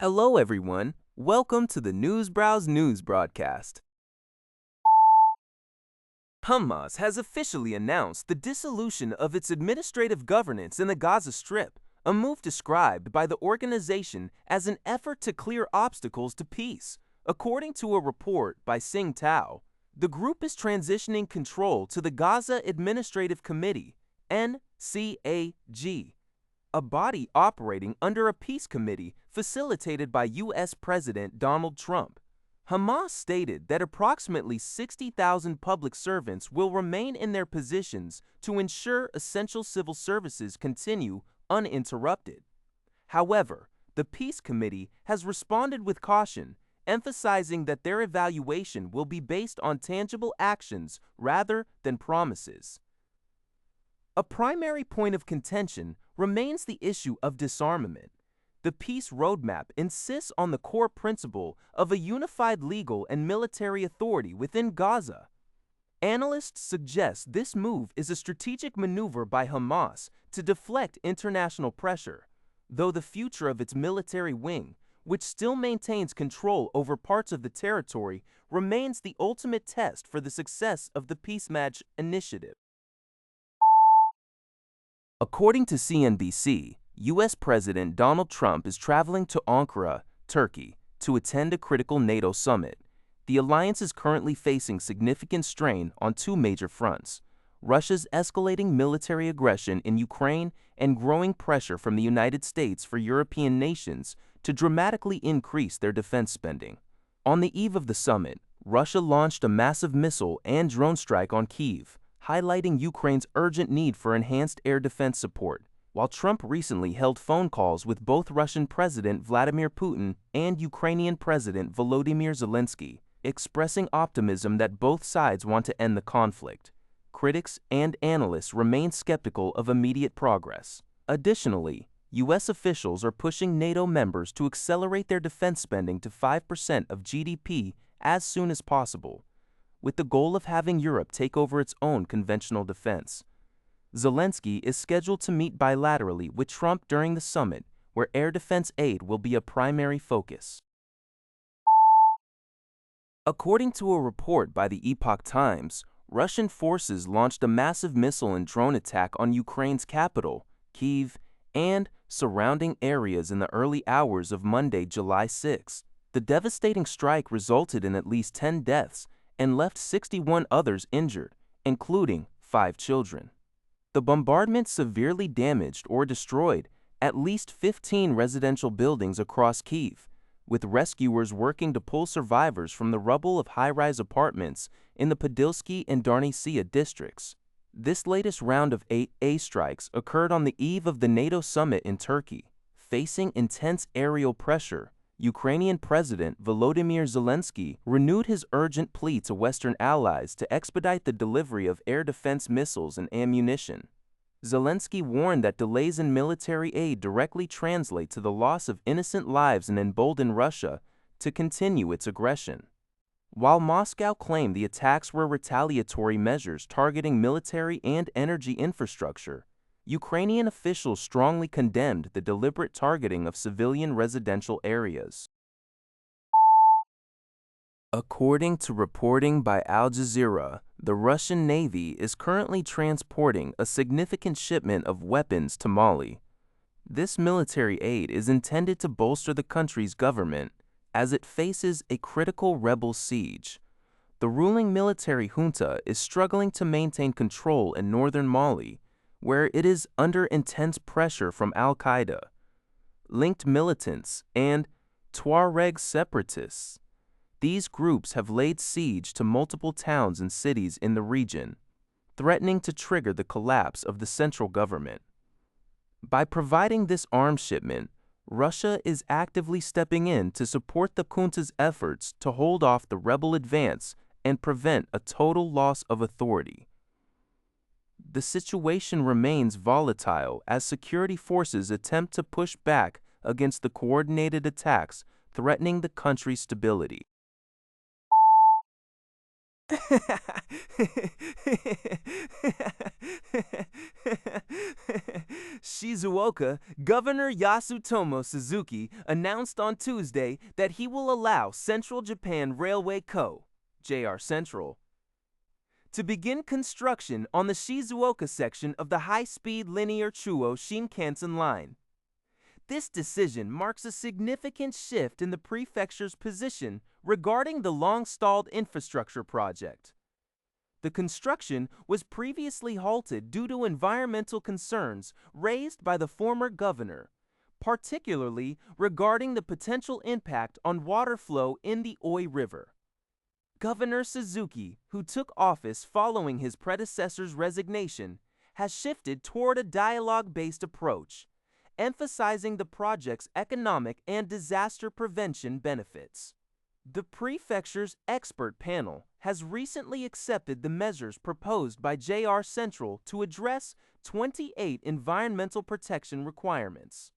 Hello, everyone. Welcome to the Newsbrowse News broadcast. Hamas has officially announced the dissolution of its administrative governance in the Gaza Strip, a move described by the organization as an effort to clear obstacles to peace. According to a report by Sing Tao, the group is transitioning control to the Gaza Administrative Committee, NCAG, a body operating under a peace committee facilitated by U.S. President Donald Trump. Hamas stated that approximately 60,000 public servants will remain in their positions to ensure essential civil services continue uninterrupted. However, the peace committee has responded with caution, emphasizing that their evaluation will be based on tangible actions rather than promises. A primary point of contention remains the issue of disarmament. The peace roadmap insists on the core principle of a unified legal and military authority within Gaza. Analysts suggest this move is a strategic maneuver by Hamas to deflect international pressure, though the future of its military wing, which still maintains control over parts of the territory, remains the ultimate test for the success of the Peace Match initiative. According to CNBC, U.S. President Donald Trump is traveling to Ankara, Turkey, to attend a critical NATO summit. The alliance is currently facing significant strain on two major fronts: Russia's escalating military aggression in Ukraine and growing pressure from the United States for European nations to dramatically increase their defense spending. On the eve of the summit, Russia launched a massive missile and drone strike on Kyiv, highlighting Ukraine's urgent need for enhanced air defense support. While Trump recently held phone calls with both Russian President Vladimir Putin and Ukrainian President Volodymyr Zelenskyy, expressing optimism that both sides want to end the conflict, critics and analysts remain skeptical of immediate progress. Additionally, U.S. officials are pushing NATO members to accelerate their defense spending to 5% of GDP as soon as possible, with the goal of having Europe take over its own conventional defense. Zelenskyy is scheduled to meet bilaterally with Trump during the summit, where air defense aid will be a primary focus. According to a report by the Epoch Times, Russian forces launched a massive missile and drone attack on Ukraine's capital, Kyiv, and surrounding areas in the early hours of Monday, July 6. The devastating strike resulted in at least 10 deaths and left 61 others injured, including 5 children. The bombardment severely damaged or destroyed at least 15 residential buildings across Kyiv, with rescuers working to pull survivors from the rubble of high-rise apartments in the Podilsky and Darnysia districts. This latest round of 8 airstrikes occurred on the eve of the NATO summit in Turkey. Facing intense aerial pressure, Ukrainian President Volodymyr Zelenskyy renewed his urgent plea to Western allies to expedite the delivery of air defense missiles and ammunition. Zelenskyy warned that delays in military aid directly translate to the loss of innocent lives and embolden Russia to continue its aggression. While Moscow claimed the attacks were retaliatory measures targeting military and energy infrastructure, Ukrainian officials strongly condemned the deliberate targeting of civilian residential areas. According to reporting by Al Jazeera, the Russian Navy is currently transporting a significant shipment of weapons to Mali. This military aid is intended to bolster the country's government as it faces a critical rebel siege. The ruling military junta is struggling to maintain control in northern Mali, where it is under intense pressure from al-Qaeda, linked militants, and Tuareg separatists. These groups have laid siege to multiple towns and cities in the region, threatening to trigger the collapse of the central government. By providing this arms shipment, Russia is actively stepping in to support the junta's efforts to hold off the rebel advance and prevent a total loss of authority. The situation remains volatile as security forces attempt to push back against the coordinated attacks threatening the country's stability. Shizuoka, Governor Yasutomo Suzuki announced on Tuesday that he will allow Central Japan Railway Co., JR Central, to begin construction on the Shizuoka section of the high-speed linear Chuo Shinkansen line. This decision marks a significant shift in the prefecture's position regarding the long-stalled infrastructure project. The construction was previously halted due to environmental concerns raised by the former governor, particularly regarding the potential impact on water flow in the Oi River. Governor Suzuki, who took office following his predecessor's resignation, has shifted toward a dialogue-based approach, emphasizing the project's economic and disaster prevention benefits. The prefecture's expert panel has recently accepted the measures proposed by JR Central to address 28 environmental protection requirements.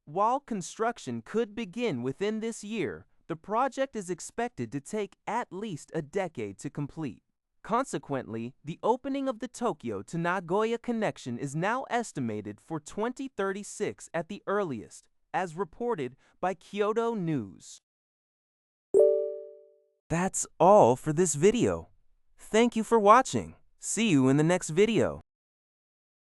While construction could begin within this year, the project is expected to take at least a decade to complete. Consequently, the opening of the Tokyo to Nagoya connection is now estimated for 2036 at the earliest, as reported by Kyodo News. That's all for this video. Thank you for watching. See you in the next video.